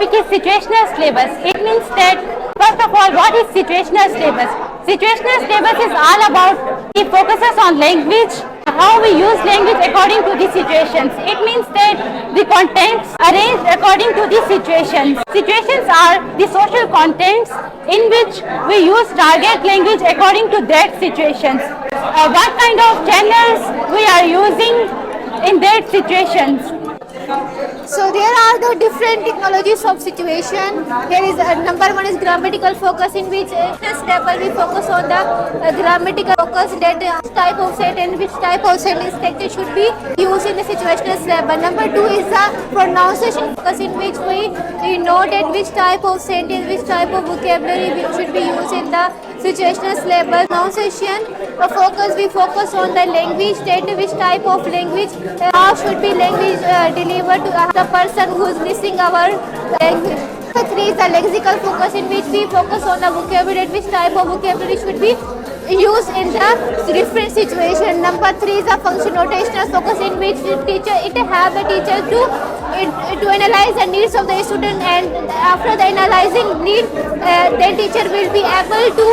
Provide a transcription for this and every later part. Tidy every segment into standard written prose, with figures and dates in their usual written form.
topic is situational syllabus. It means that, first of all, what is situational syllabus? Situational syllabus is all about, it focuses on language, how we use language according to the situations. It means that the contents arranged according to the situations. Situations are the social contents in which we use target language according to that situations. What kind of channels we are using in that situations. So there are the different technologies of situation. Here is number one is grammatical focus, in which this level we focus on the grammatical focus, that type of sentence, which type of sentence structure should be used in the situational syllabus. Number two is the pronunciation focus, in which we know that which type of sentence, which type of vocabulary should be used in the situational syllabus. Pronunciation focus, we focus on the language, that which type of language, how should be language delivered to the person who is listening our language. Number three is the lexical focus, in which we focus on the vocabulary, which type of vocabulary should be used in the different situation. Number three is the function notational focus, in which it helps the teacher to analyze the needs of the student, and after the analyzing need, the teacher will be able to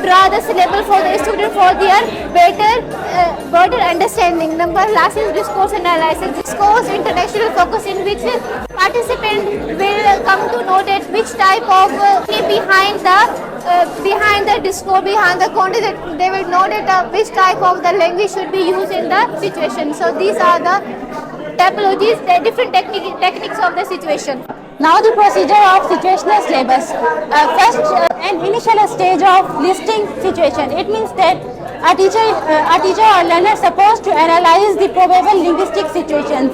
draw the syllable for the student for their better understanding. Number last is discourse analysis. Discourse intellectual focus, in which participant will come to know that which type of behind the discourse, behind the content, they will know that which type of the language should be used in the situation. So these are the typologies, the different techniques of the situation. Now the procedure of situational syllabus. First, an initial stage of listing situation. It means that a teacher or learner is supposed to analyze the probable linguistic situations.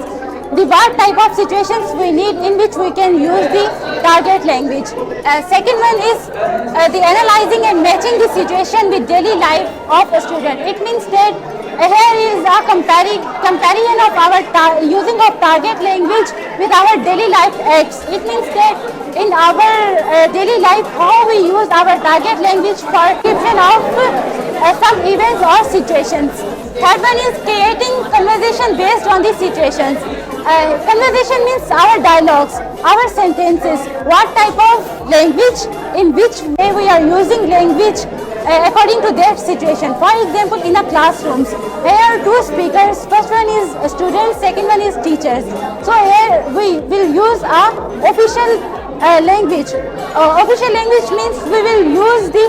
The what type of situations we need in which we can use the target language. Second one is the analyzing and matching the situation with daily life of a student. It means that here is a comparison of our using of target language with our daily life acts. It means that in our daily life, how we use our target language for description of some events or situations. Third one is creating conversation based on the situations. Conversation means our dialogues, our sentences, what type of language, in which way we are using language according to that situation. For example, in a classrooms, here are two speakers. First one is students, second one is teachers. So here we will use a official language. Official language means we will use the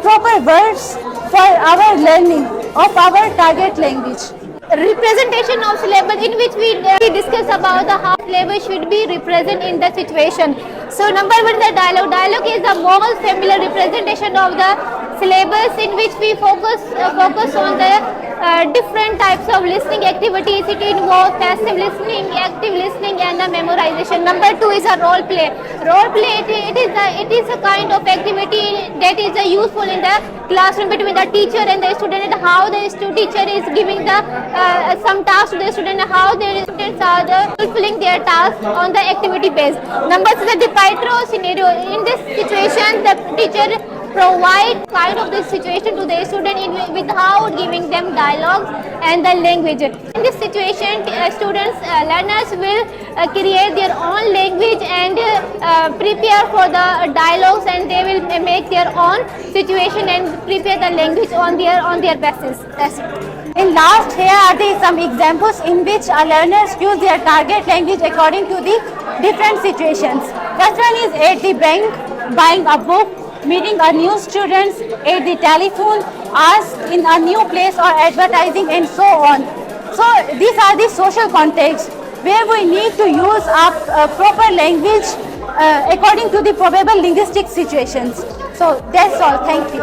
proper words for our learning of our target language. Representation of syllabus, in which we discuss about the how syllabus should be represented in the situation. So number one is the dialogue. Dialogue is the most familiar representation of the syllabus, in which we focus on the different types of listening activities. It involves passive listening, active listening, and the memorization. Number two is a role play. Role play, it is a kind of activity that is useful in the classroom between the teacher and the student, and how the teacher is giving the some tasks to the student, how the students are fulfilling their tasks on the activity base. Number three is the Paetro scenario. In this situation, the teacher provide kind of this situation to the student without giving them dialogues and the language. In this situation, learners will create their own language and prepare for the dialogues, and they will make their own situation and prepare the language on their basis. That's it. In last, here are some examples in which our learners use their target language according to the different situations. First one is at the bank, buying a book, meeting a new student, at the telephone, ask in a new place, or advertising, and so on. So these are the social contexts where we need to use a proper language according to the probable linguistic situations. So that's all. Thank you.